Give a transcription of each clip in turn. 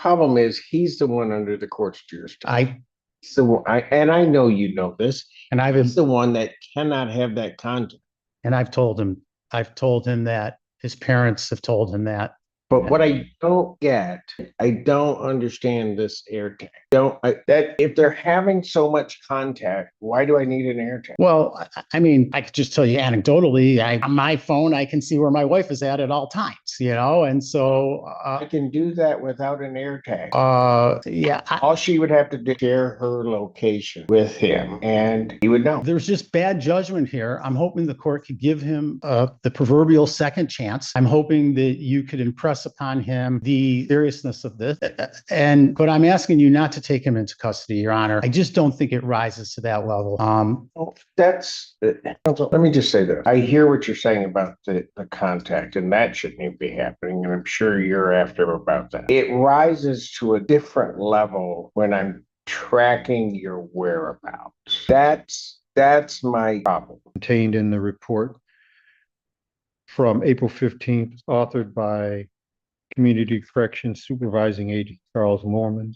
Problem is, he's the one under the court's jurisdiction. And I know you know this, and he's the one that cannot have that content. And I've told him that his parents have told him that. But what I don't get, I don't understand this air tag. That if they're having so much contact, why do I need an air tag? Well, I mean, I could just tell you anecdotally, on my phone, I can see where my wife is at all times, and so I can do that without an air tag. Yeah. All she would have to do is share her location with him, and he would know. There's just bad judgment here. I'm hoping the court could give him the proverbial second chance. I'm hoping that you could impress upon him the seriousness of this. But I'm asking you not to take him into custody, Your Honor. I just don't think it rises to that level. Let me just say this. I hear what you're saying about the contact, and that shouldn't even be happening. And I'm sure you're after about that. It rises to a different level when I'm tracking your whereabouts. That's my problem. Contained in the report from April 15th, authored by Community Corrections Supervising Agent Charles Mormon.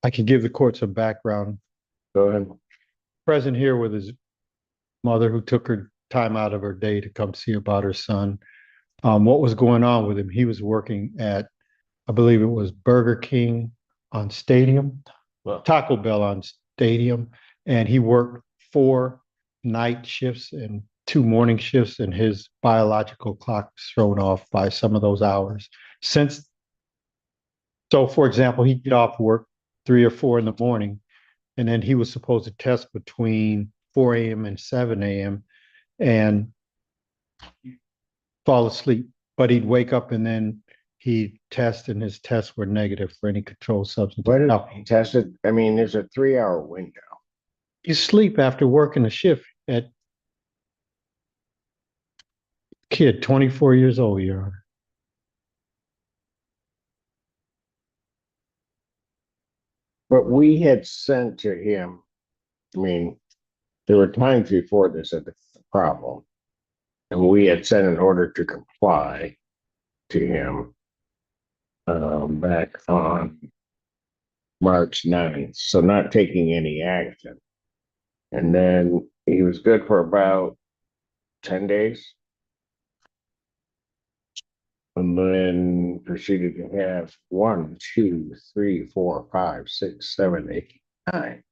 I can give the court some background. Go ahead. Present here with his mother, who took her time out of her day to come see about her son. What was going on with him? He was working at, I believe it was Burger King on Stadium, Taco Bell on Stadium, and he worked 4 night shifts and 2 morning shifts, and his biological clock was thrown off by some of those hours. So, for example, he'd get off work 3 or 4 in the morning, and then he was supposed to test between 4 a.m. and 7 a.m. and fall asleep. But he'd wake up and then he'd test, and his tests were negative for any controlled substance. Why did he test it? I mean, there's a 3-hour window. You sleep after working a shift at kid, 24 years old, Your Honor. But we had sent to him, I mean, there were times before this at the problem, and we had sent an order to comply to him back on March 9th, so not taking any action. And then he was good for about 10 days. And then proceeded to have 1, 2, 3, 4, 5, 6, 7, 8, 9.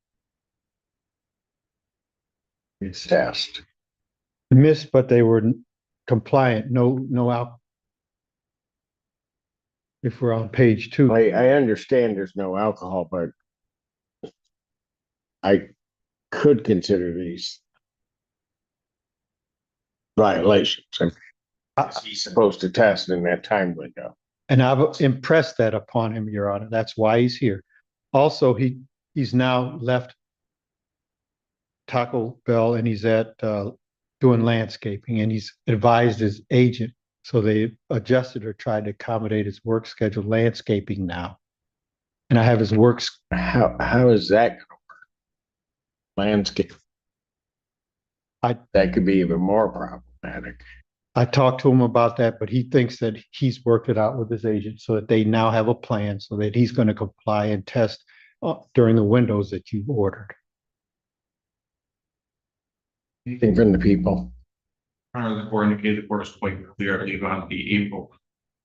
It's test. Missed, but they were compliant. No alcohol. If we're on page 2. I understand there's no alcohol, but I could consider these violations. He's supposed to test in that time window. And I've impressed that upon him, Your Honor. That's why he's here. Also, he's now left Taco Bell, and he's at doing landscaping, and he's advised his agent. So they adjusted or tried to accommodate his work schedule, landscaping now. And I have his works. How is that going to work? Landscape. That could be even more problematic. I talked to him about that, but he thinks that he's worked it out with his agent so that they now have a plan so that he's going to comply and test during the windows that you've ordered. Anything from the people? The court indicated the court is quite clear even on the April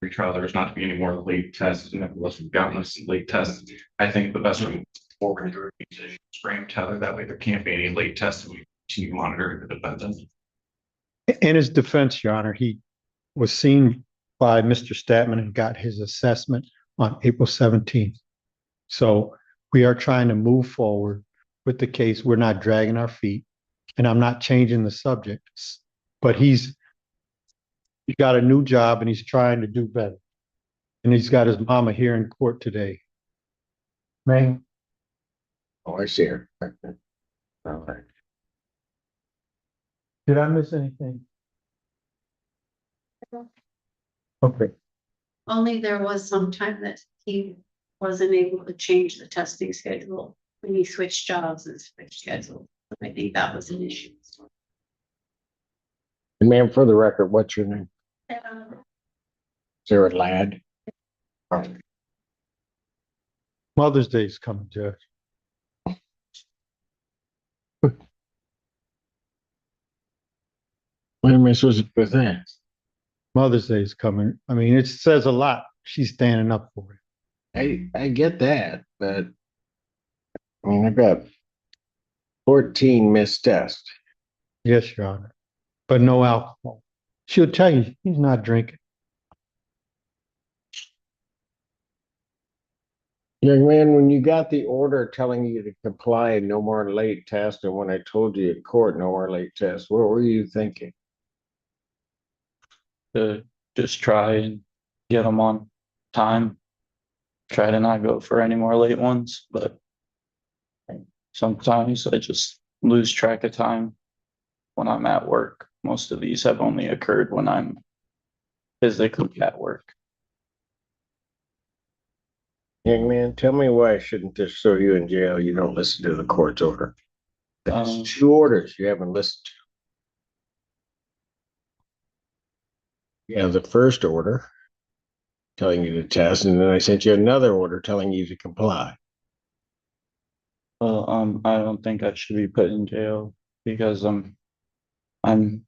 retrial there was not to be any more late tests, and unless we've gotten us late tests, I think the best way forward is frame tether. That way there can't be any late tests, and we continue monitoring the defendant. In his defense, Your Honor, he was seen by Mr. Statman and got his assessment on April 17th. So we are trying to move forward with the case. We're not dragging our feet, and I'm not changing the subject, but he's got a new job and he's trying to do better. And he's got his mama here in court today. Ma'am? Oh, I see her. All right. Did I miss anything? Okay. Only there was some time that he wasn't able to change the testing schedule when he switched jobs and switched schedule. I think that was an issue. And ma'am, for the record, what's your name? Sarah Ladd. Mother's Day is coming, Judge. What am I supposed to do with that? Mother's Day is coming. I mean, it says a lot. She's standing up for it. I get that, but I mean, I've got 14 missed tests. Yes, Your Honor. But no alcohol. She'll tell you he's not drinking. Young man, when you got the order telling you to comply and no more late tests, and when I told you at court no more late tests, what were you thinking? To just try and get them on time. Try to not go for any more late ones, but sometimes I just lose track of time when I'm at work. Most of these have only occurred when I'm physically at work. Young man, tell me why I shouldn't just throw you in jail. You don't listen to the court's order. That's 2 orders you haven't listened to. You have the first order telling you to test, and then I sent you another order telling you to comply. Well, I don't think I should be put in jail because I'm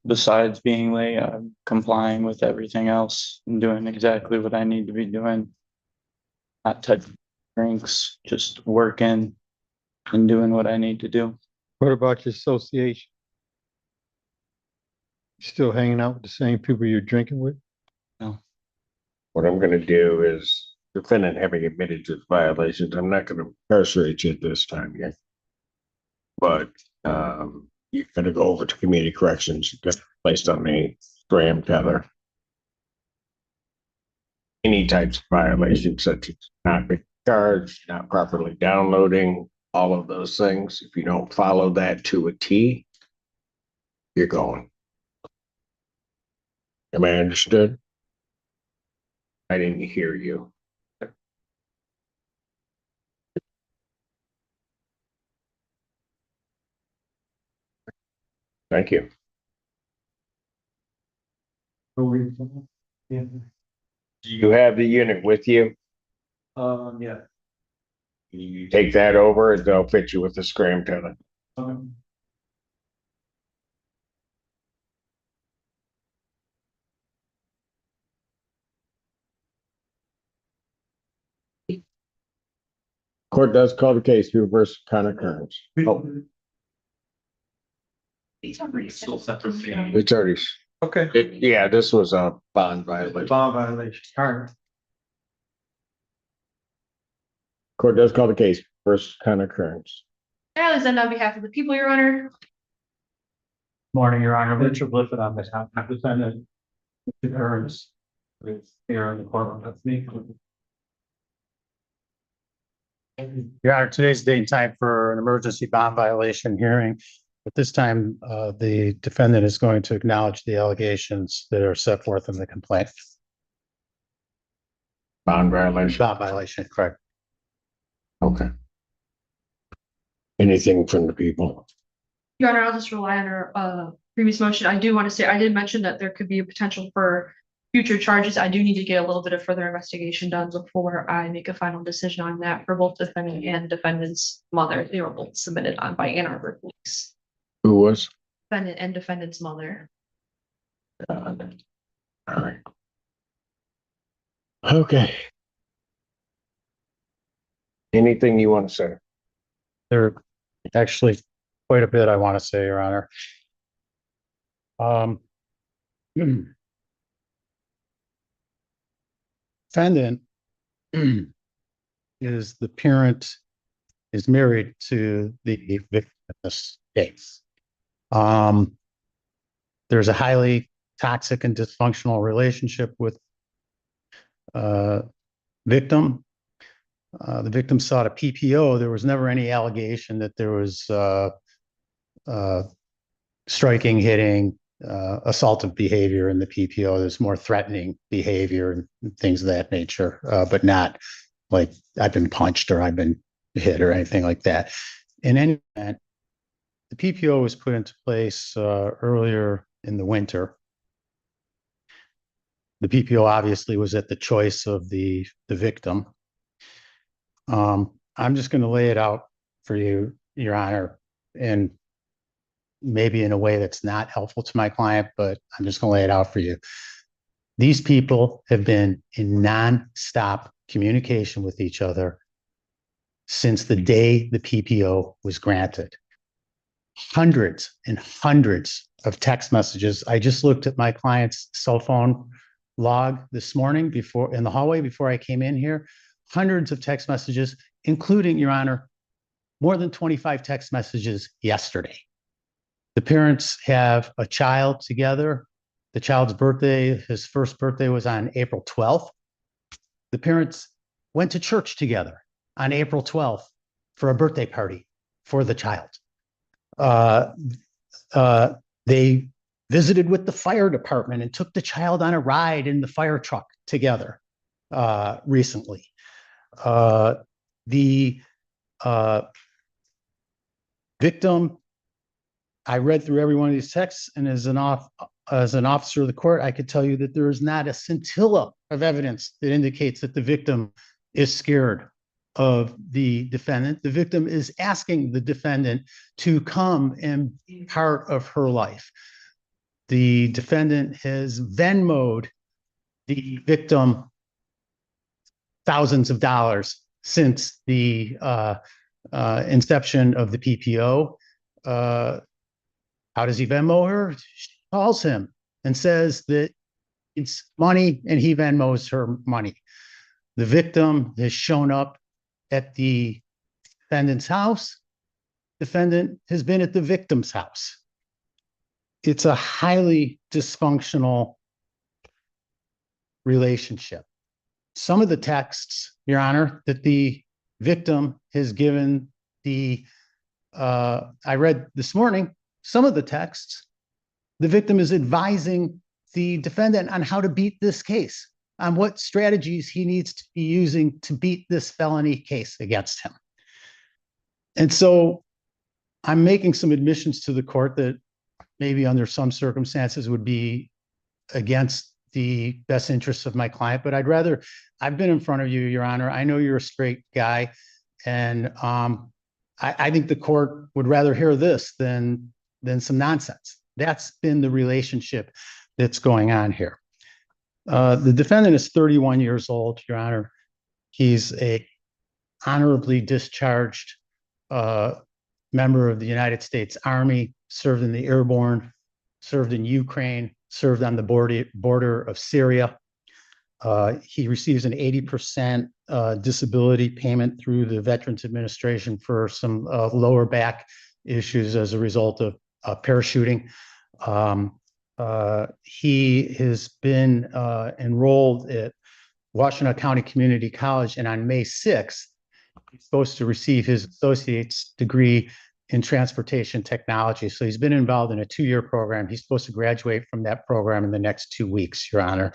besides being late, I'm complying with everything else and doing exactly what I need to be doing. Not touching drinks, just working and doing what I need to do. What about your association? You still hanging out with the same people you're drinking with? What I'm going to do is, defendant having admitted to violations, I'm not going to incarcerate you at this time yet. But you're going to go over to community corrections, get placed on the Graham tether. Any types of violations, such as not being charged, not properly downloading, all of those things. If you don't follow that to a T, you're going. Am I understood? I didn't hear you. Thank you. Yeah. Do you have the unit with you? Yeah. You take that over and they'll fit you with the scram tether. Court does call the case to reverse Connor Kearns. Oh, Still separate. it's already, Okay. yeah, this was a bond violation. Bond violation. All right. Court does call the case versus Connor Kearns. Alexander, on behalf of the people, Your Honor. Morning, Your Honor. Richard Lifford on behalf of Defendant Terrence Smith here in the courtroom with me. Your Honor, today's date and time for an emergency bond violation hearing. At this time, the defendant is going to acknowledge the allegations that are set forth in the complaint. Bond violation. Bond violation, correct. Okay. Anything from the people? Your Honor, I'll just rely on our previous motion. I do want to say, I did mention that there could be a potential for future charges. I do need to get a little bit of further investigation done before I make a final decision on that for both defendant and defendant's mother. They were both submitted on by Ann Arbor Police. Who was? Defendant and defendant's mother. All right. Okay. Anything you want to say? There are actually quite a bit I want to say, Your Honor. Defendant is the parent, is married to the victim in this case. There's a highly toxic and dysfunctional relationship with victim. The victim sought a PPO. There was never any allegation that there was striking, hitting, assaultive behavior in the PPO. There's more threatening behavior and things of that nature, but not like I've been punched or I've been hit or anything like that. In any event, the PPO was put into place earlier in the winter. The PPO obviously was at the choice of the victim. I'm just going to lay it out for you, Your Honor, and maybe in a way that's not helpful to my client, but I'm just going to lay it out for you. These people have been in nonstop communication with each other since the day the PPO was granted. Hundreds and hundreds of text messages. I just looked at my client's cell phone log this morning before in the hallway before I came in here. Hundreds of text messages, including, Your Honor, more than 25 text messages yesterday. The parents have a child together. The child's birthday, his first birthday was on April 12th. The parents went to church together on April 12th for a birthday party for the child. They visited with the fire department and took the child on a ride in the fire truck together recently. The victim, I read through every one of these texts, and as an officer of the court, I could tell you that there is not a scintilla of evidence that indicates that the victim is scared of the defendant. The victim is asking the defendant to come and be part of her life. The defendant has Venmo'd the victim thousands of dollars since the inception of the PPO. How does he Venmo her? She calls him and says that it's money and he Venmos her money. The victim has shown up at the defendant's house. Defendant has been at the victim's house. It's a highly dysfunctional relationship. Some of the texts, Your Honor, that the victim has given I read this morning, some of the texts, the victim is advising the defendant on how to beat this case, on what strategies he needs to be using to beat this felony case against him. And so I'm making some admissions to the court that maybe under some circumstances would be against the best interests of my client, but I've been in front of you, Your Honor. I know you're a straight guy, and I think the court would rather hear this than some nonsense. That's been the relationship that's going on here. The defendant is 31 years old, Your Honor. He's a honorably discharged member of the United States Army, served in the airborne, served in Ukraine, served on the border of Syria. He receives an 80% disability payment through the Veterans Administration for some lower back issues as a result of parachuting. He has been enrolled at Washtenaw County Community College, and on May 6th, he's supposed to receive his associate's degree in transportation technology. So he's been involved in a 2-year program. He's supposed to graduate from that program in the next 2 weeks, Your Honor.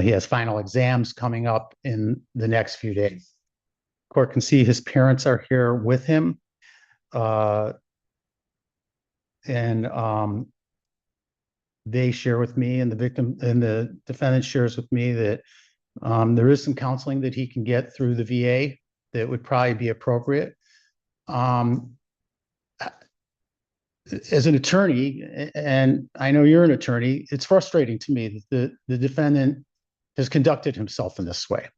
He has final exams coming up in the next few days. Court can see his parents are here with him. They share with me, and the victim and the defendant shares with me that there is some counseling that he can get through the VA that would probably be appropriate. As an attorney, and I know you're an attorney, it's frustrating to me that the defendant has conducted himself in this way.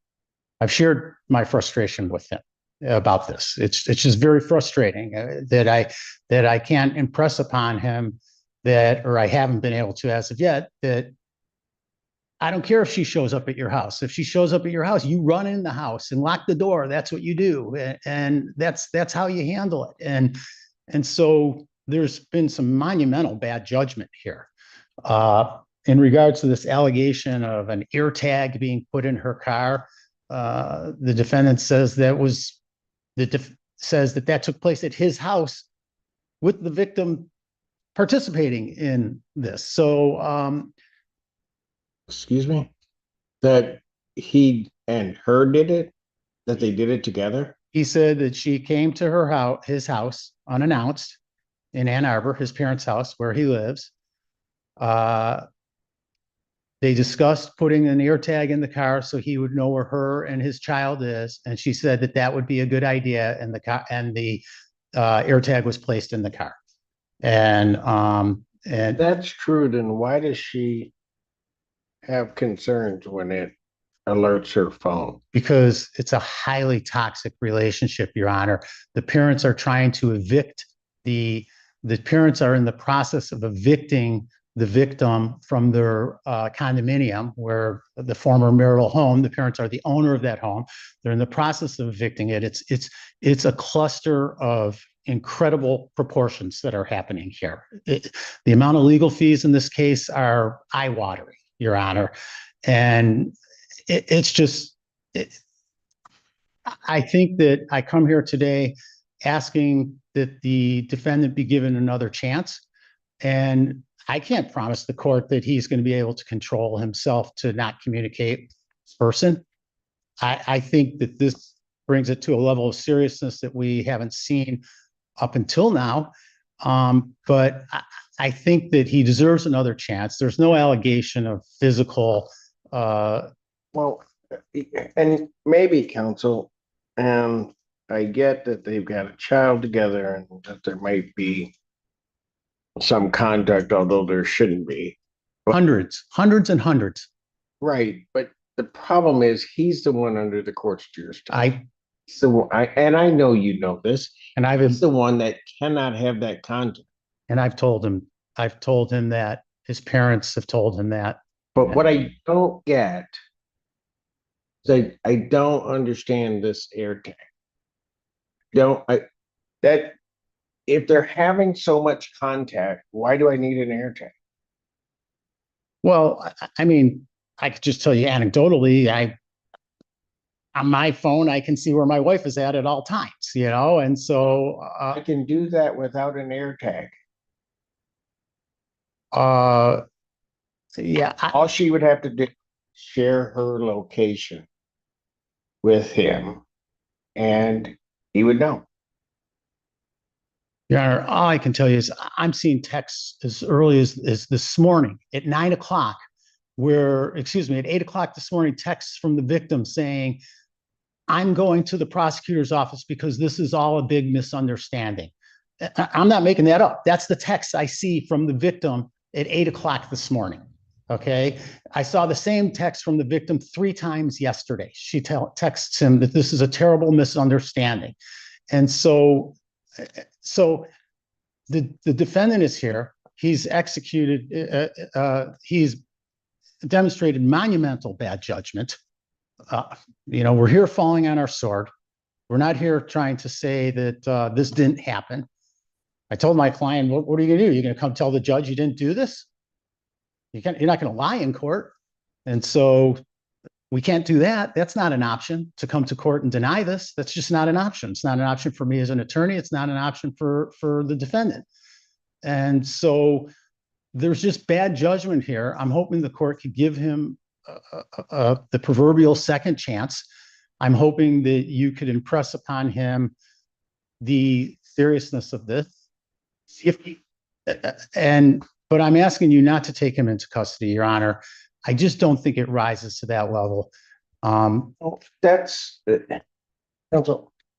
I've shared my frustration with him about this. It's just very frustrating that I can't impress upon him that, or I haven't been able to as of yet, that I don't care if she shows up at your house. If she shows up at your house, you run in the house and lock the door. That's what you do, and that's how you handle it. And so there's been some monumental bad judgment here. In regards to this allegation of an ear tag being put in her car, the defendant says that took place at his house with the victim participating in this. So, Excuse me? That he and her did it? That they did it together? he said that she came to his house unannounced in Ann Arbor, his parents' house where he lives. They discussed putting an ear tag in the car so he would know where her and his child is. And she said that that would be a good idea. And the ear tag was placed in the car. And That's true. Then why does she have concerns when it alerts her phone? because it's a highly toxic relationship, Your Honor. The parents are trying to evict the parents are in the process of evicting the victim from their condominium, where the former marital home. The parents are the owner of that home. They're in the process of evicting it. It's a cluster of incredible proportions that are happening here. The amount of legal fees in this case are eye-watering, Your Honor, and it's just. I think that I come here today asking that the defendant be given another chance, and I can't promise the court that he's going to be able to control himself to not communicate with this person. I think that this brings it to a level of seriousness that we haven't seen up until now. But I think that he deserves another chance. There's no allegation of physical. Well, and maybe counsel, and I get that they've got a child together and that there might be some conduct, although there shouldn't be. Hundreds and hundreds. Right, but the problem is he's the one under the court's jurisdiction. And I know you know this. And He's the one that cannot have that contact. And I've told him that his parents have told him that. But what I don't get is I don't understand this air tag. That if they're having so much contact, why do I need an air tag? Well, I mean, I could just tell you anecdotally, on my phone, I can see where my wife is at all times, and so I can do that without an air tag. Yeah. All she would have to do is share her location with him, and he would know. Your Honor, all I can tell you is I'm seeing texts as early as this morning at 9 o'clock, at 8 o'clock this morning, texts from the victim saying, I'm going to the prosecutor's office because this is all a big misunderstanding. I'm not making that up. That's the text I see from the victim at 8 o'clock this morning. Okay. I saw the same text from the victim 3 times yesterday. She texts him that this is a terrible misunderstanding. And so the defendant is here. He's executed, he's demonstrated monumental bad judgment. We're here falling on our sword. We're not here trying to say that this didn't happen. I told my client, what are you gonna do? You're gonna come tell the judge you didn't do this? You're not gonna lie in court. And so we can't do that. That's not an option, to come to court and deny this. That's just not an option. It's not an option for me as an attorney. It's not an option for the defendant. And so there's just bad judgment here. I'm hoping the court could give him the proverbial second chance. I'm hoping that you could impress upon him the seriousness of this. But I'm asking you not to take him into custody, Your Honor. I just don't think it rises to that level. Counsel,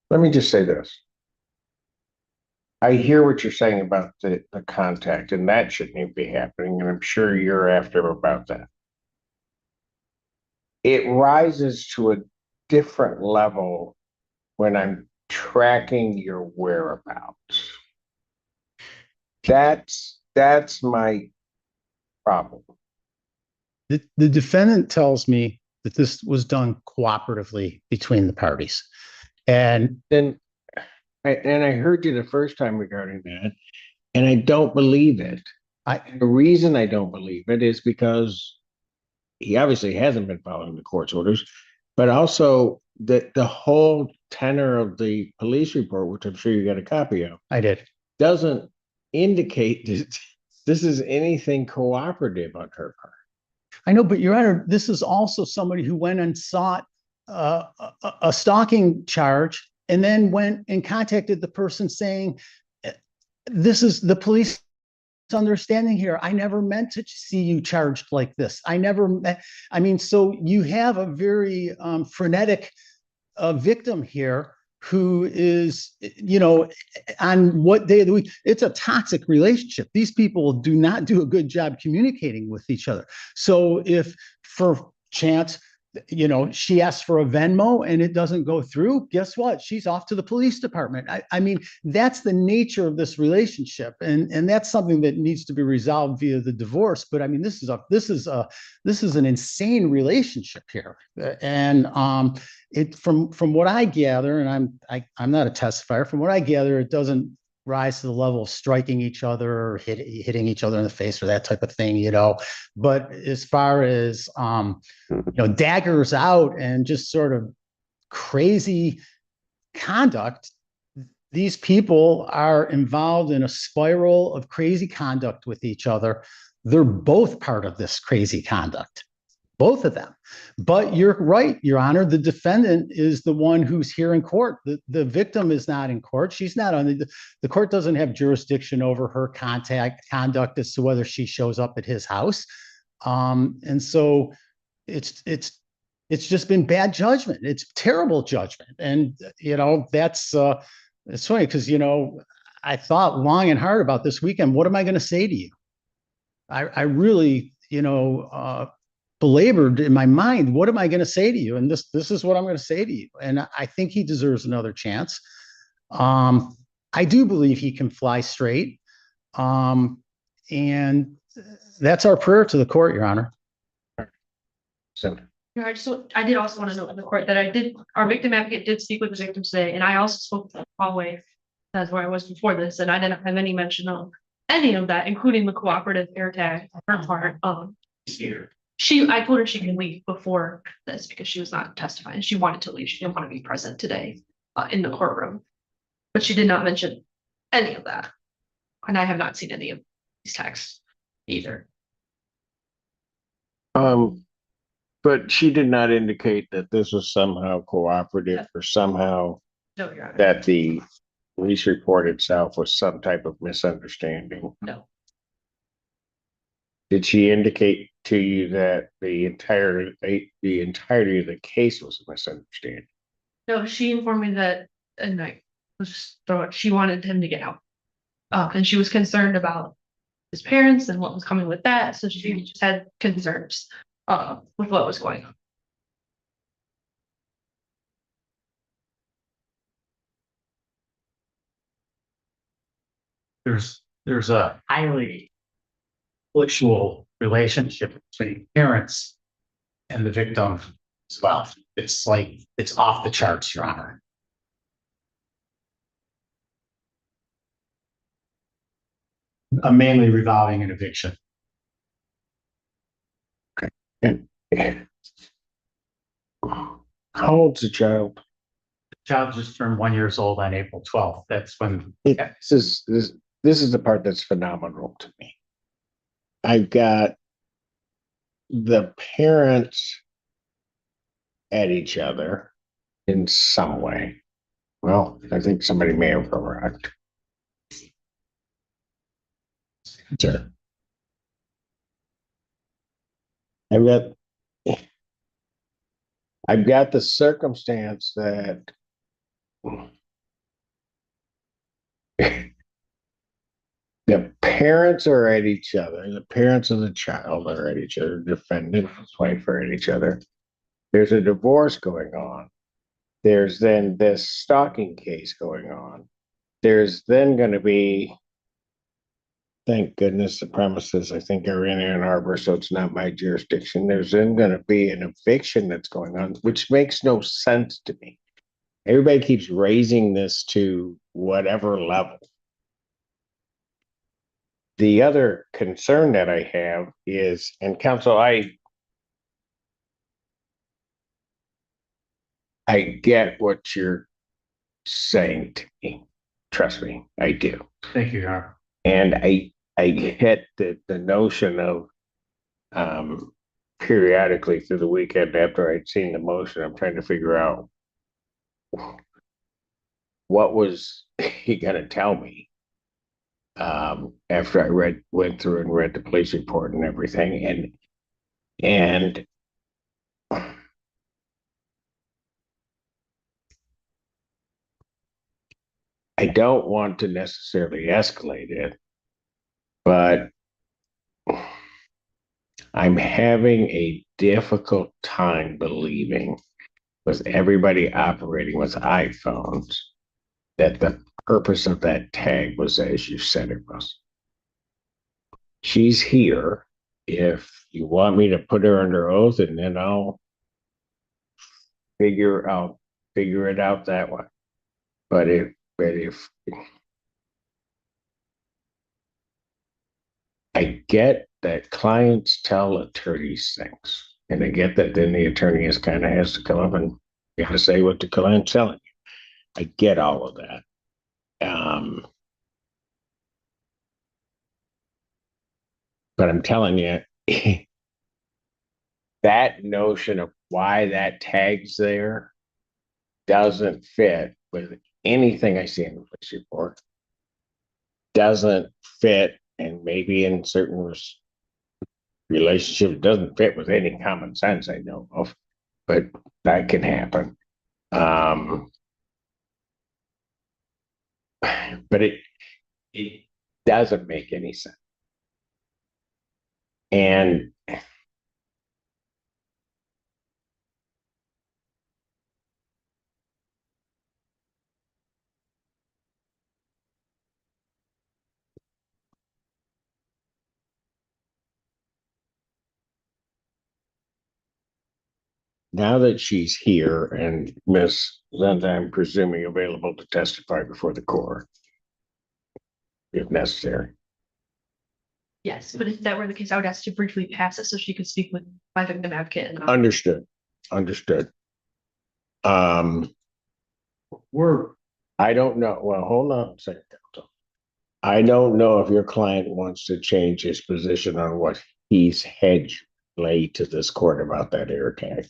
let me just say this. I hear what you're saying about the contact, and that shouldn't even be happening, and I'm sure you're after about that. It rises to a different level when I'm tracking your whereabouts. That's my problem. The defendant tells me that this was done cooperatively between the parties. And then I heard you the first time regarding that, and I don't believe it. The reason I don't believe it is because he obviously hasn't been following the court's orders, but also the whole tenor of the police report, which I'm sure you got a copy of. I did. Doesn't indicate that this is anything cooperative on her part. I know, but Your Honor, this is also somebody who went and sought a stalking charge and then went and contacted the person saying, this is the police misunderstanding here. I never meant to see you charged like this. I mean, so you have a very frenetic victim here who is, on what day of the week. It's a toxic relationship. These people do not do a good job communicating with each other. So if for chance, she asks for a Venmo and it doesn't go through, guess what? She's off to the police department. I mean, that's the nature of this relationship. And that's something that needs to be resolved via the divorce. But I mean, this is an insane relationship here. And from what I gather, and I'm not a testifier, from what I gather, it doesn't rise to the level of striking each other or hitting each other in the face or that type of thing, But as far as, daggers out and just sort of crazy conduct, these people are involved in a spiral of crazy conduct with each other. They're both part of this crazy conduct. Both of them. But you're right, Your Honor. The defendant is the one who's here in court. The victim is not in court. She's not on the court doesn't have jurisdiction over her conduct as to whether she shows up at his house. And so it's just been bad judgment. It's terrible judgment. And that's it's funny because I thought long and hard about this weekend. What am I going to say to you? I really, belabored in my mind, what am I going to say to you? And this is what I'm going to say to you. And I think he deserves another chance. I do believe he can fly straight. And that's our prayer to the court, Your Honor. So I did also want to note in the court that our victim advocate did speak with the victim today, and I also spoke with the hallway. That's where I was before this, and I didn't have any mention of any of that, including the cooperative air tag on her part. I told her she can leave before this because she was not testifying. She wanted to leave. She didn't want to be present today in the courtroom, but she did not mention any of that. And I have not seen any of these texts either. But she did not indicate that this was somehow cooperative or somehow No, Your Honor. that the police report itself was some type of misunderstanding. No. Did she indicate to you that the entirety of the case was a misunderstanding? No, she informed me that, and I was just throwing, she wanted him to get out. And she was concerned about his parents and what was coming with that. So she just had concerns with what was going on. There's a highly conflictual relationship between parents and the victim as well. It's like, it's off the charts, Your Honor. Mainly revolving an eviction. And how old's the child? The child just turned 1 year old on April 12th. That's when. This is the part that's phenomenal to me. I've got the parents at each other in some way. Well, I think somebody may have arrived. Sure. I've got the circumstance that the parents are at each other. The parents of the child are at each other. Defendant, his wife are at each other. There's a divorce going on. There's then this stalking case going on. There's then going to be, thank goodness, the premises, I think, are in Ann Arbor, so it's not my jurisdiction. There's then going to be an eviction that's going on, which makes no sense to me. Everybody keeps raising this to whatever level. The other concern that I have is, and counsel, I get what you're saying to me. Trust me, I do. Thank you, Your Honor. And I get the notion of periodically through the weekend after I'd seen the motion, I'm trying to figure out what was he gonna tell me? After I went through and read the police report and everything, and I don't want to necessarily escalate it, but I'm having a difficult time believing, with everybody operating with iPhones, that the purpose of that tag was as you said it was. She's here. If you want me to put her under oath, and then I'll figure it out that way. But if I get that clients tell attorneys things, and I get that then the attorney has to come up and you have to say what the client's telling you. I get all of that. But I'm telling you, that notion of why that tag's there doesn't fit with anything I see in the police report. Doesn't fit, and maybe in certain relationships, doesn't fit with any common sense I know of, but that can happen. But it doesn't make any sense. And now that she's here and Miss Linda, I'm presuming available to testify before the court, if necessary. Yes, but if that were the case, I would ask to briefly pass it so she could speak with my victim advocate. And Understood. I don't know. Well, hold on a second. I don't know if your client wants to change his position on what he's had laid to this court about that air tag.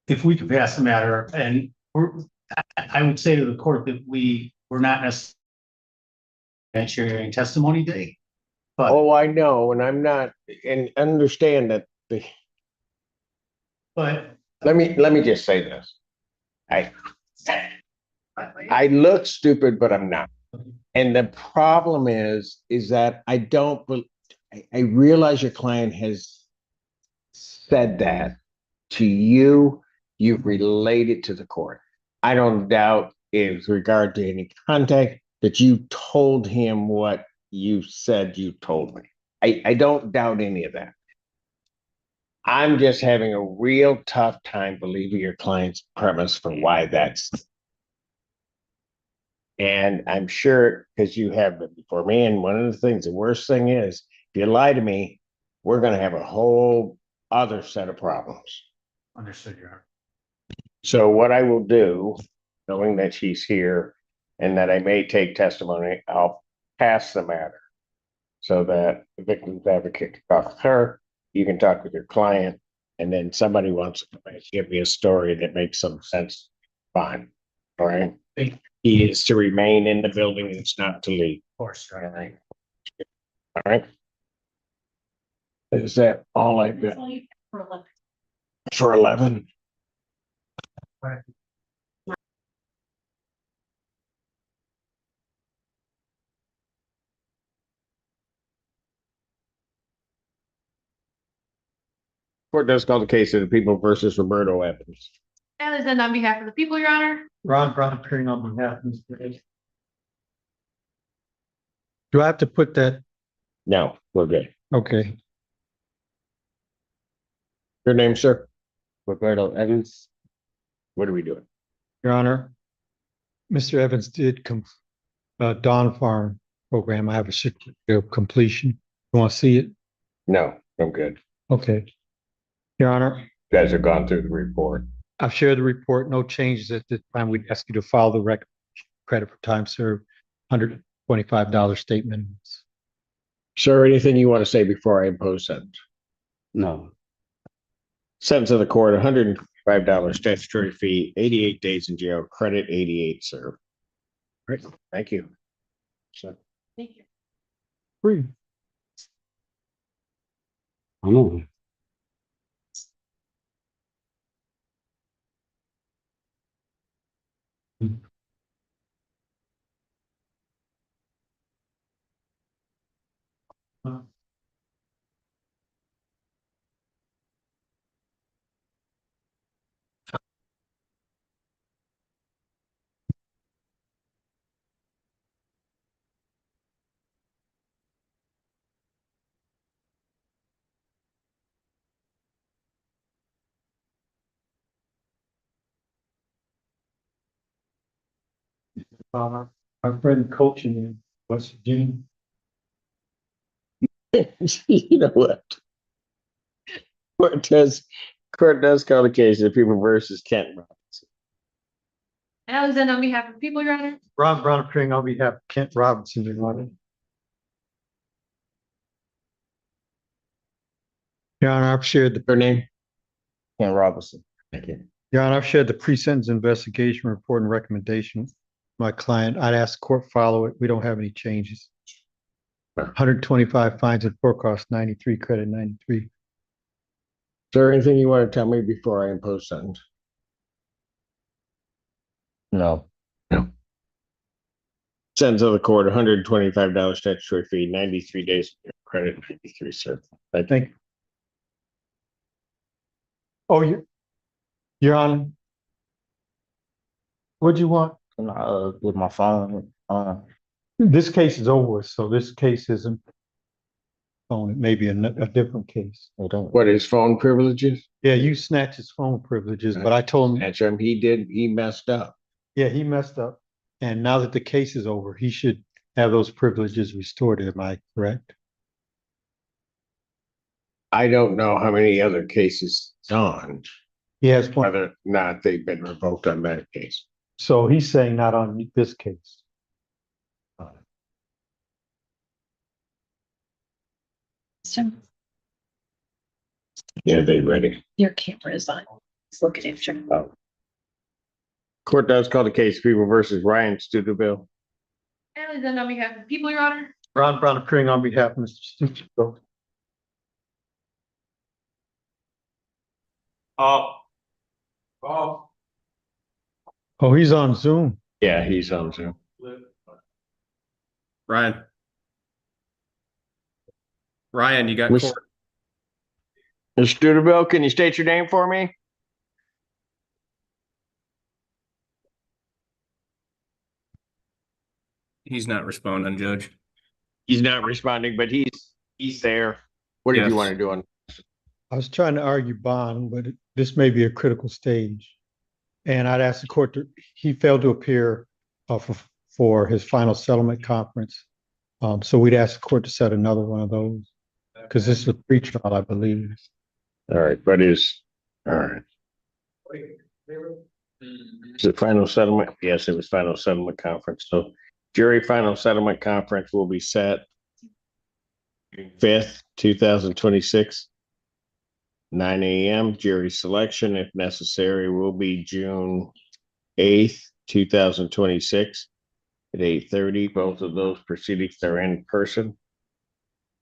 If we could pass the matter, and I would say to the court that we're not necessarily sharing testimony day. But Oh, I know, and I'm not, and understand that but let me just say this. I look stupid, but I'm not. And the problem is that I realize your client has said that to you, you've related to the court. I don't doubt in regard to any contact that you told him what you said you told me. I don't doubt any of that. I'm just having a real tough time believing your client's premise for why that's. And I'm sure because you have been before me. And one of the things, the worst thing is, if you lie to me, we're going to have a whole other set of problems. understood, Your Honor. So what I will do, knowing that she's here and that I may take testimony, I'll pass the matter so that the victim's advocate can talk with her, you can talk with your client, and then somebody wants to give me a story that makes some sense. Fine. All right. He is to remain in the building. It's not to leave. Of course, Your Honor. All right. Is that all I've got for 11? Court does call the case of the people versus Roberto Evans. that is then on behalf of the people, Your Honor. Ron Brown appearing on behalf of Mr. Hayes. Do I have to put that? No, we're good. Okay. Your name, sir? Roberto Evans. What are we doing? Your Honor, Mr. Evans did Dawn Farm program. I have a certificate of completion. You want to see it? No, I'm good. Okay. Your Honor, You guys have gone through the report. I've shared the report. No changes at this time. We'd ask you to file the record credit for time served, $125 statement. Sir, anything you want to say before I impose sentence? No. Sentence of the court, $5 statutory fee, 88 days in jail, credit 88, sir. Great, thank you. So, Thank you. Free. I know. Our friend coaching in West Virginia. you know what? Court does call the case of People versus Kent Robinson. Alexander, on behalf of the people, Your Honor. Ron Brown appearing on behalf of Kent Robinson, Your Honor. Your Honor, I've shared the Her name? Ken Robinson. Thank you. Your Honor, I've shared the pre-sentence investigation report and recommendation. My client, I'd ask the court follow it. We don't have any changes. 125 fines and court costs, 93 credit, 93. Is there anything you want to tell me before I impose sentence? No. Sentence of the court, $125 statutory fee, 93 days credit, 93, sir. Thank you. Thank you. Oh, Your Honor. What'd you want? With my phone. This case is over, so this case isn't. Phone, it may be a different case. What, his phone privileges? Yeah, you snatched his phone privileges, but I told him, That's him. He messed up. yeah, he messed up. And now that the case is over, he should have those privileges restored. Am I correct? I don't know how many other cases it's on, He has one. whether or not they've been revoked on that case. So he's saying not on this case. So Yeah, they ready. your camera is on. Let's look at it. Oh. Court does call the case People versus Ryan Studebaker. Alexander, on behalf of the people, Your Honor. Ron Brown appearing on behalf of Mr. Simpson. Oh, he's on Zoom. Yeah, he's on Zoom. Ryan, you got Mr. court. Mr. Studebaker, can you state your name for me? He's not responding, Judge. He's not responding, but he's there. What did you Yes. want to do on? I was trying to argue bond, but this may be a critical stage. And I'd ask the court he failed to appear for his final settlement conference. So we'd ask the court to set another one of those because this is a pre-trial, I believe. All right, but all right. Is it final settlement? Yes, it was final settlement conference. So jury final settlement conference will be set June 5th, 2026, 9 a.m. Jury selection, if necessary, will be June 8th, 2026 at 8:30. Both of those proceedings are in person.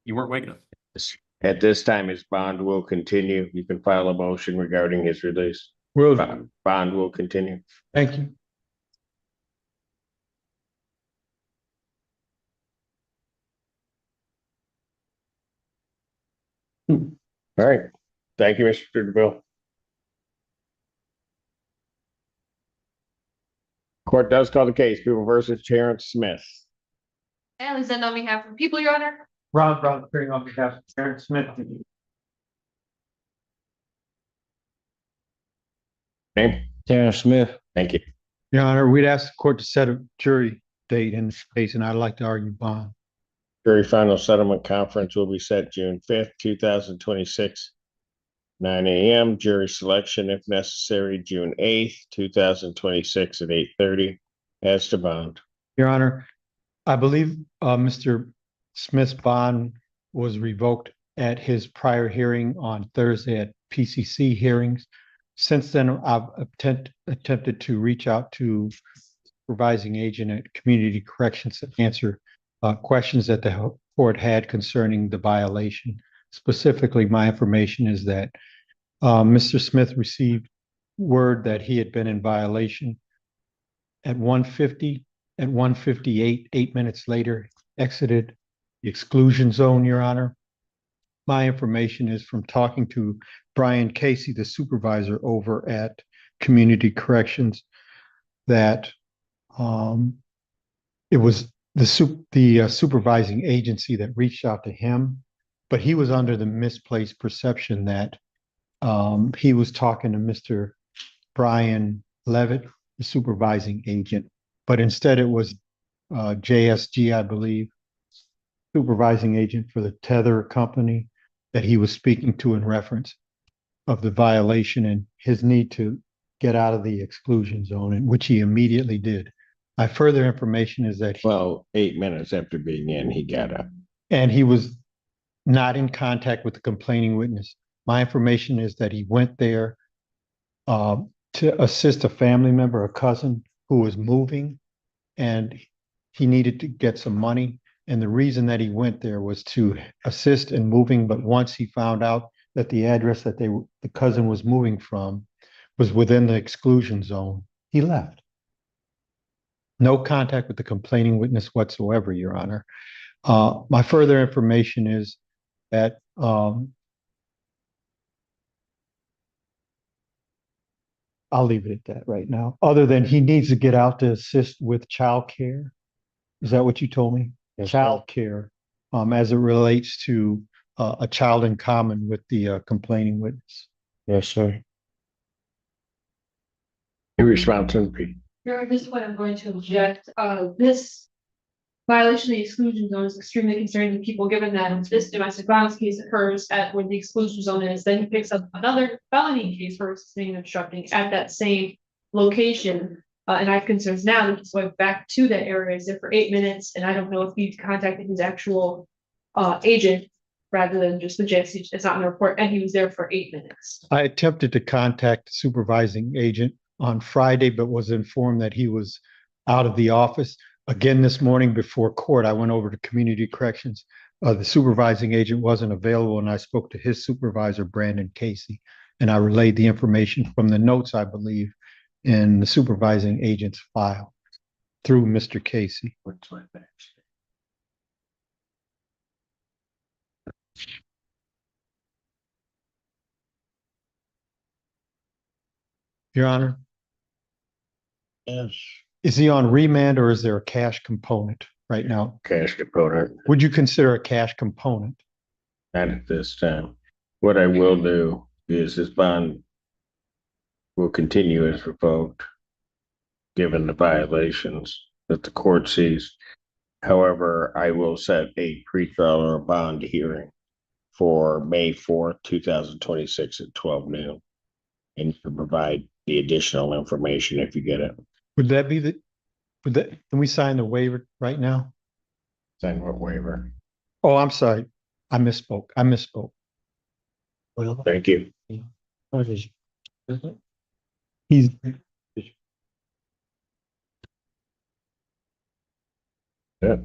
You weren't waking up. At this time, his bond will continue. You can file a motion regarding his release. Bond will continue. Thank you. All right. Thank you, Mr. Studebaker. Court does call the case, People versus Terrence Smith. Alexander, on behalf of the people, Your Honor. Ron Brown appearing on behalf of Terrence Smith. Name? Terrence Smith. Thank you. Your Honor, we'd ask the court to set a jury date in this case, and I'd like to argue bond. Jury final settlement conference will be set June 5th, 2026, 9 a.m. Jury selection, if necessary, June 8th, 2026 at 8:30. As to bond. Your Honor, I believe Mr. Smith's bond was revoked at his prior hearing on Thursday at PCC hearings. Since then, I've attempted to reach out to supervising agent at community corrections to answer questions that the court had concerning the violation. Specifically, my information is that Mr. Smith received word that he had been in violation at 1:50, at 1:58, 8 minutes later, exited the exclusion zone, Your Honor. My information is from talking to Brian Casey, the supervisor over at Community Corrections, that it was the supervising agency that reached out to him, but he was under the misplaced perception that he was talking to Mr. Brian Levitt, the supervising agent, but instead it was JSG, I believe, supervising agent for the tether company that he was speaking to in reference of the violation and his need to get out of the exclusion zone, in which he immediately did. My further information is that Well, 8 minutes after being in, he got up. and he was not in contact with the complaining witness. My information is that he went there to assist a family member, a cousin who was moving, and he needed to get some money. And the reason that he went there was to assist in moving. But once he found out that the address that the cousin was moving from was within the exclusion zone, he left. No contact with the complaining witness whatsoever, Your Honor. My further information is that I'll leave it at that right now, other than he needs to get out to assist with childcare. Is that what you told me? Yes, sir. Childcare, as it relates to a child in common with the complaining witness. Yes, sir. Your response, MP. At this point, I'm going to object. This violation of the exclusion zone is extremely concerning to people, given that this domestic violence case occurs at where the exclusion zone is, then he picks up another felony case for assisting and obstructing at that same location. And I have concerns now that he's going back to that area, is there for 8 minutes, and I don't know if he contacted his actual agent rather than just the JSC. It's not in the report, and he was there for 8 minutes. I attempted to contact the supervising agent on Friday, but was informed that he was out of the office. Again, this morning before court, I went over to community corrections. The supervising agent wasn't available, and I spoke to his supervisor, Brandon Casey, and I relayed the information from the notes, I believe, in the supervising agent's file through Mr. Casey. What's my next? Your Honor, Yes. is he on remand or is there a cash component right now? Cash component, Would you consider a cash component? not at this time. What I will do is his bond will continue as revoked, given the violations that the court sees. However, I will set a pretrial or a bond hearing for May 4th, 2026 at 12 noon. And you can provide the additional information if you get it. Would that be can we sign the waiver right now? Sign what waiver? Oh, I'm sorry. I misspoke. Thank you. He's, Yeah.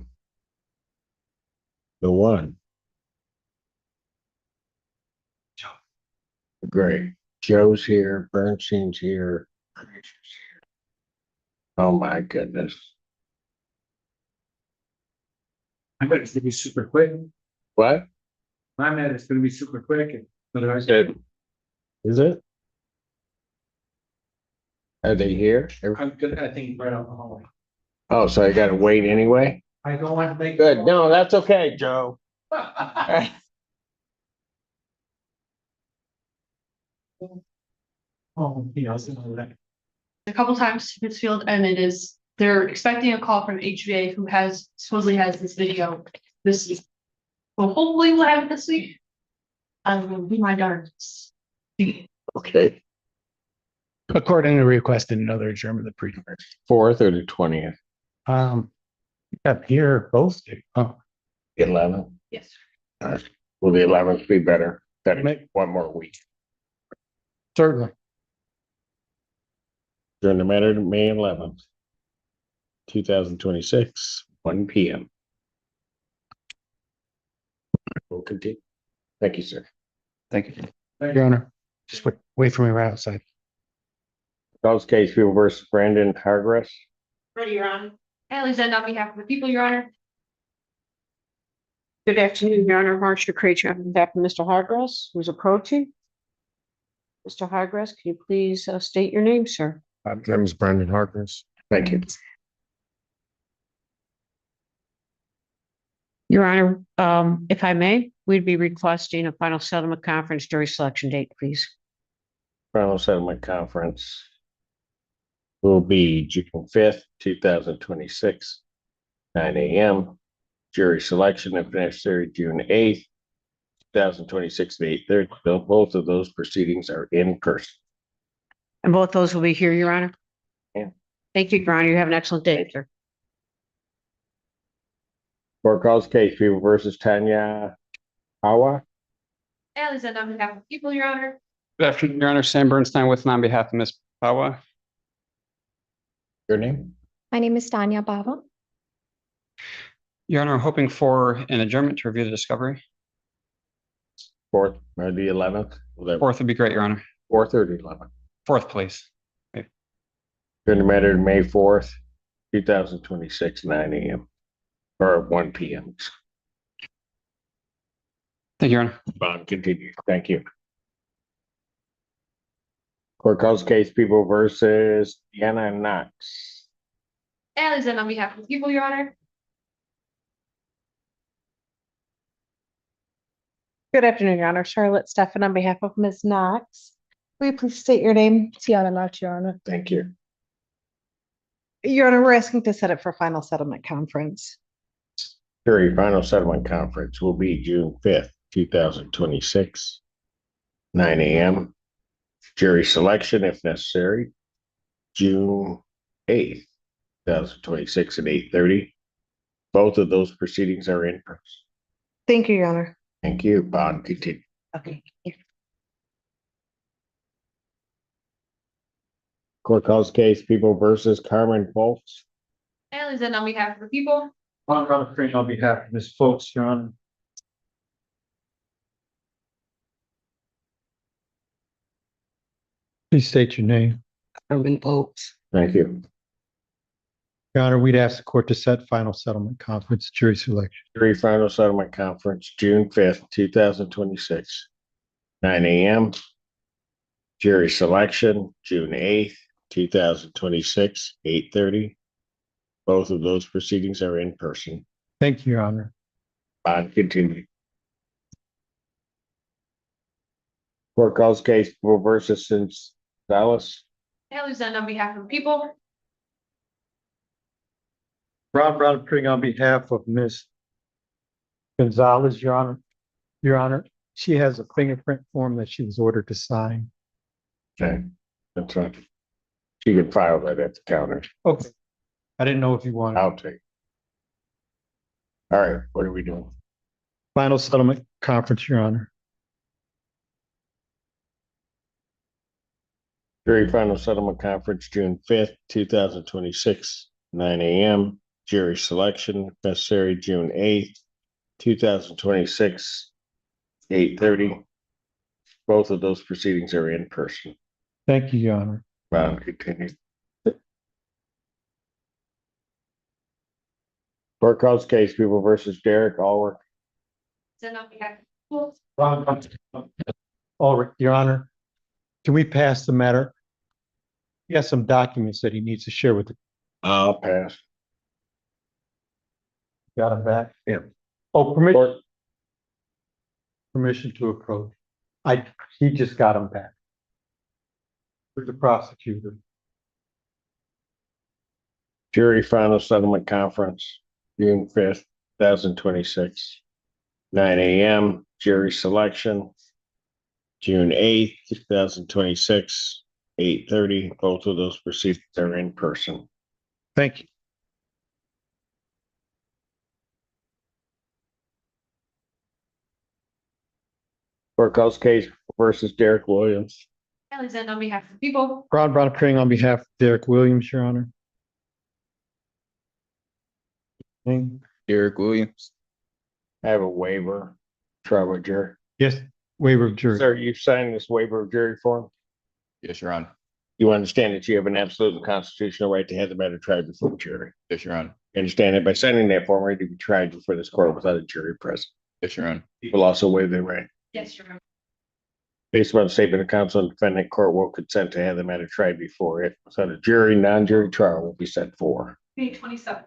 The one. Great. Joe's here, Bernstein's here. Oh my goodness. I bet it's gonna be super quick. What? My man, it's gonna be super quick. But I Good. Is it? Are they here? I'm good. I think right out the hallway. Oh, so I gotta wait anyway? I don't want to make. Good. No, that's okay, Joe. Oh, yeah, I was gonna let. A couple times to Pittsfield, and they're expecting a call from HVA, who supposedly has this video this week. Well, hopefully we'll have it this week. I will do my darndest. Okay. According to requested another adjournment of the pre-hearing. 4th or the 20th? Up here, both do. Oh, 11th? Yes. Will the 11th be better? That make one more week. certainly. During the matter of May 11th, 2026, 1 p.m. We'll continue. Thank you, sir. Thank you. Your Honor, just wait for me right outside. Calls case People versus Brandon Hargress. Ready, Your Honor. Alexander, on behalf of the people, Your Honor. Good afternoon, Your Honor. Marcia Creature on behalf of Mr. Hargress, who's approaching. Mr. Hargress, can you please state your name, sir? My name is Brandon Hargress. Thank you. Your Honor, if I may, we'd be requesting a final settlement conference jury selection date, please. Final settlement conference will be June 5th, 2026, 9 a.m. Jury selection, if necessary, June 8th, 2026, at 8:30. Both of those proceedings are in person. And both those will be here, Your Honor? Yeah. Thank you, Your Honor. You have an excellent day, sir. Court calls case People versus Tanya Hawa. Alexander, on behalf of the people, Your Honor. Good afternoon, Your Honor. Sam Bernstein with and on behalf of Ms. Pawa. Your name? My name is Tanya Bava. Your Honor, I'm hoping for an adjournment to review the discovery. 4th or the 11th? Fourth would be great, Your Honor. 4th or the 11th? Fourth, please. During the matter of May 4th, 2026, 9 a.m. or 1 p.m. Thank you, Your Honor. Bond continue. Thank you. Court calls case People versus Deanna Knox. Alexander, on behalf of the people, Your Honor. Good afternoon, Your Honor. Charlotte Steffen on behalf of Ms. Knox. Will you please state your name? Tiana Knox, Your Honor. Thank you. Your Honor, we're asking to set it for final settlement conference. Jury final settlement conference will be June 5th, 2026, 9 a.m. Jury selection, if necessary, June 8th, 2026 at 8:30. Both of those proceedings are in person. Thank you, Your Honor. Thank you. Bond continue. Okay. Court calls case People versus Carmen Foltz. Alexander, on behalf of the people. On behalf of Ms. Folks, Your Honor. Please state your name. Carmen Foltz. Thank you. Your Honor, we'd ask the court to set final settlement conference jury selection. Jury final settlement conference, June 5th, 2026, 9 a.m. Jury selection, June 8th, 2026, 8:30. Both of those proceedings are in person. Thank you, Your Honor. Bond continue. Court calls case People versus Gonzalez. Alexander, on behalf of the people. Ron Brown appearing on behalf of Ms. Gonzalez, Your Honor. Your Honor, she has a fingerprint form that she was ordered to sign. Okay, that's right. She can file that at the counter. Okay. I didn't know if you wanted. I'll take. All right, what are we doing? Final settlement conference, Your Honor. Jury final settlement conference, June 5th, 2026, 9 a.m. Jury selection, if necessary, June 8th, 2026, 8:30. Both of those proceedings are in person. Thank you, Your Honor. Round continued. Court calls case People versus Derek Allworth. Alexander, on behalf of the people. All right, Your Honor. Can we pass the matter? He has some documents that he needs to share with the. I'll pass. Got him back? Yeah. Oh, permission. Court, Permission to approach. He just got him back. For the prosecutor. jury final settlement conference, June 5th, 2026, 9 a.m. Jury selection, June 8th, 2026, 8:30. Both of those proceedings are in person. Thank you. Court calls case versus Derek Williams. Alexander on behalf of the people. Ron Brown appearing on behalf of Derek Williams, Your Honor. Derek Williams. I have a waiver, trial of jury. Yes, waiver of jury. Sir, you signed this waiver of jury form. Yes, Your Honor. You understand that you have an absolute and constitutional right to have the matter tried before the jury. Yes, Your Honor. You understand that by signing that form, ready to be tried before this court without a jury present. Yes, Your Honor. You will also waive their right. Yes, Your Honor. Based upon the statement of counsel and defendant, court will consent to have the matter tried before it. Without a jury, non-jury trial will be set for. May 27th.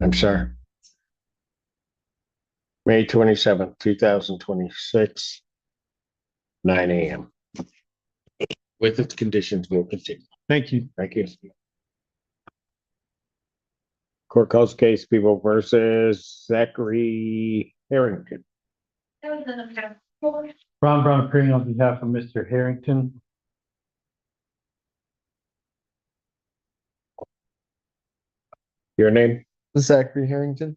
I'm sorry. May 27th, 2026, 9 a.m. With its conditions, we'll continue. Thank you. Thank you. Court calls case People versus Zachary Harrington. Alexander on behalf of the people. Ron Brown appearing on behalf of Mr. Harrington. Your name? Zachary Harrington.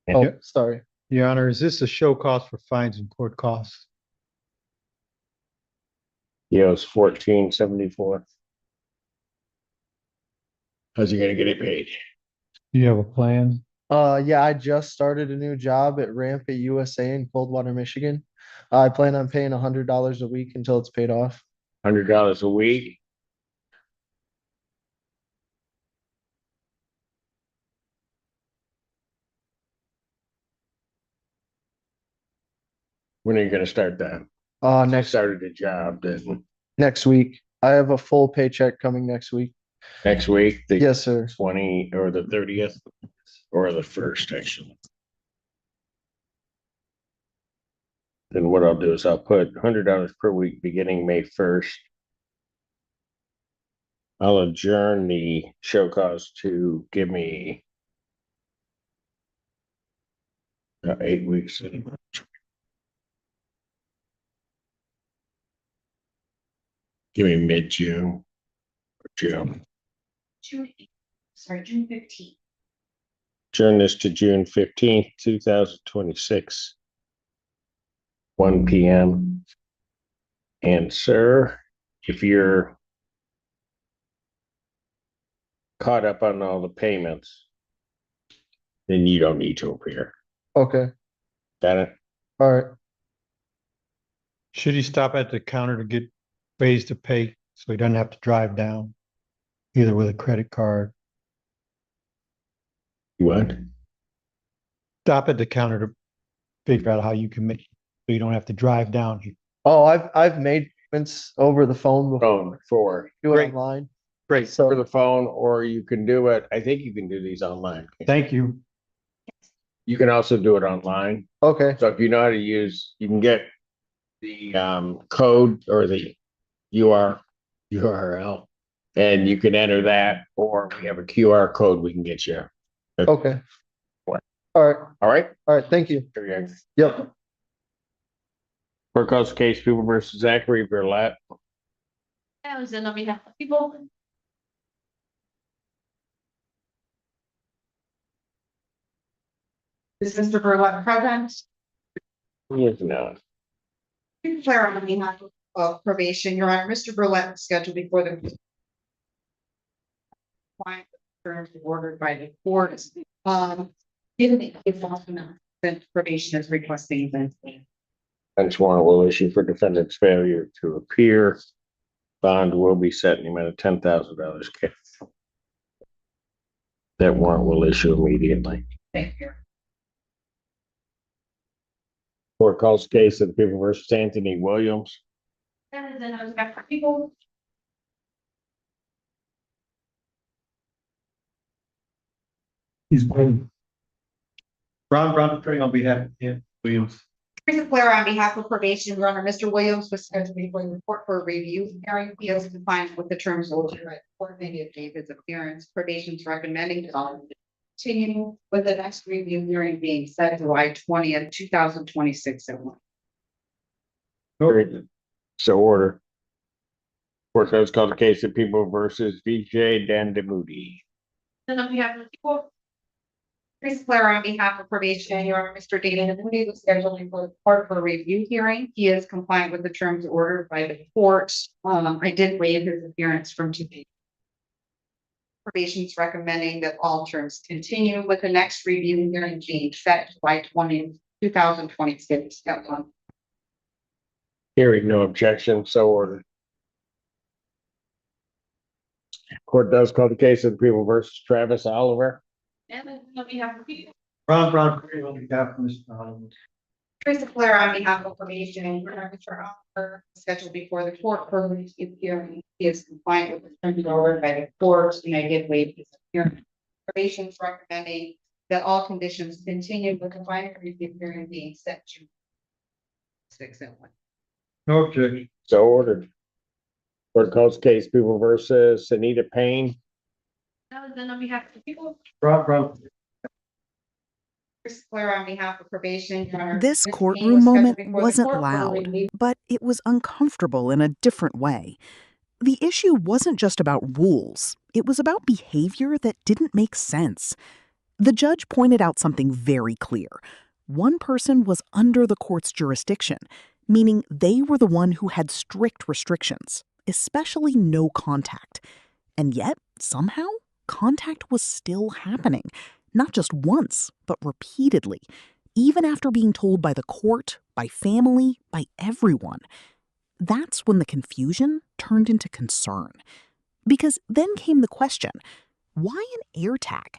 And Oh, sorry. Your Honor, is this a show cause for fines and court costs? Yo's 1474. How's he gonna get it paid? Do you have a plan? Yeah, I just started a new job at Ramp at USA in Coldwater, Michigan. I plan on paying $100 a week until it's paid off. $100 a week? When are you gonna start that? Next Started the job then next week. I have a full paycheck coming next week. next week? The Yes, sir. 20 or the 30th or the 1st, actually. Then what I'll do is I'll put $100 per week beginning May 1st. I'll adjourn the show cause to give me 8 weeks. Give me mid-June. June. June 15th. Adjourn this to June 15th, 2026. 1 p.m. And sir, if you're caught up on all the payments, then you don't need to appear. Okay. Got it? All right. Should he stop at the counter to get ways to pay so he doesn't have to drive down? Either with a credit card. What? Stop at the counter to figure out how you can make, so you don't have to drive down. Oh, I've made payments over the phone before. Phone for Do it Great. online. Great. So for the phone, or you can do it. I think you can do these online. Thank you. You can also do it online. okay. So if you know how to use, you can get the code or the URL, and you can enter that, or we have a QR code we can get you. Okay. What? All right. All right. All right. Thank you. Yep. Court calls case People versus Zachary Verlet. Alexander on behalf of the people. Is Mr. Burlap present? He is not. Declare on behalf of probation, Your Honor, Mr. Burlap is scheduled before the client terms ordered by the court. Given the involvement that probation is requesting then. Bench warrant will issue for defendant's failure to appear. Bond will be set in the amount of $10,000 cash. That warrant will issue immediately. Thank you. Court calls case of the People versus Anthony Williams. Alexander on behalf of the people. He's going. Ron Brown appearing on behalf of Anthony Williams. Declare on behalf of probation, Your Honor, Mr. Williams was scheduled before the court for a review. Hearing appeals compliant with the terms ordered by the court, maybe of David's appearance, probation's recommending development. Continue with the next review hearing being set July 20th, 2026 at 1. So order. Court has called the case of People versus VJ Dandamudi. Then on behalf of the people. Chris Clare on behalf of probation, Your Honor, Mr. David Moody was scheduled before the court for a review hearing. He is compliant with the terms ordered by the court. I did waive his appearance from today. Probation is recommending that all terms continue with the next review hearing being set July 2026 at 1. Hearing no objection, so ordered. Court does call the case of the people versus Travis Oliver. And then on behalf of people. Ron Brown, on behalf of Mr. Holland. Teresa Clare on behalf of probation, Mr. Oliver, scheduled before the court for a review hearing. He is compliant with the terms ordered by the court, and I did waive his appearance. Probation is recommending that all conditions continue with the final review hearing being set June 6 at 1. No objection. So ordered. Court calls case people versus Anita Payne. And then on behalf of the people. Ron Brown. Teresa Clare on behalf of probation. Your Honor, This Ms. Payne courtroom was scheduled moment before the wasn't court for a loud, review. but it was uncomfortable in a different way. The issue wasn't just about rules, it was about behavior that didn't make sense. The judge pointed out something very clear. One person was under the court's jurisdiction, meaning they were the one who had strict restrictions, especially no contact. And yet, somehow, contact was still happening. Not just once, but repeatedly, even after being told by the court, by family, by everyone. That's when the confusion turned into concern. Because then came the question, why an AirTag?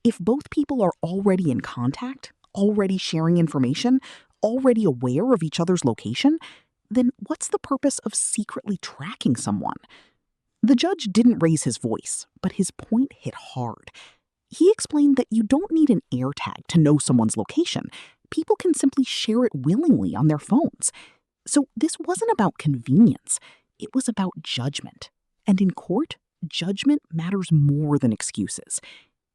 If both people are already in contact, already sharing information, already aware of each other's location, then what's the purpose of secretly tracking someone? The judge didn't raise his voice, but his point hit hard. He explained that you don't need an AirTag to know someone's location. People can simply share it willingly on their phones. So this wasn't about convenience. It was about judgment. And in court, judgment matters more than excuses.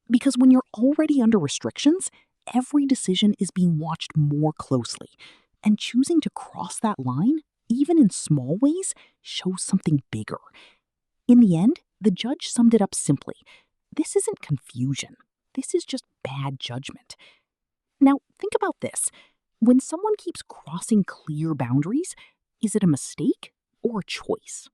Because when you're already under restrictions, every decision is being watched more closely. And choosing to cross that line, even in small ways, shows something bigger. In the end, the judge summed it up simply. This isn't confusion. This is just bad judgment. Now, think about this. When someone keeps crossing clear boundaries, is it a mistake or a choice?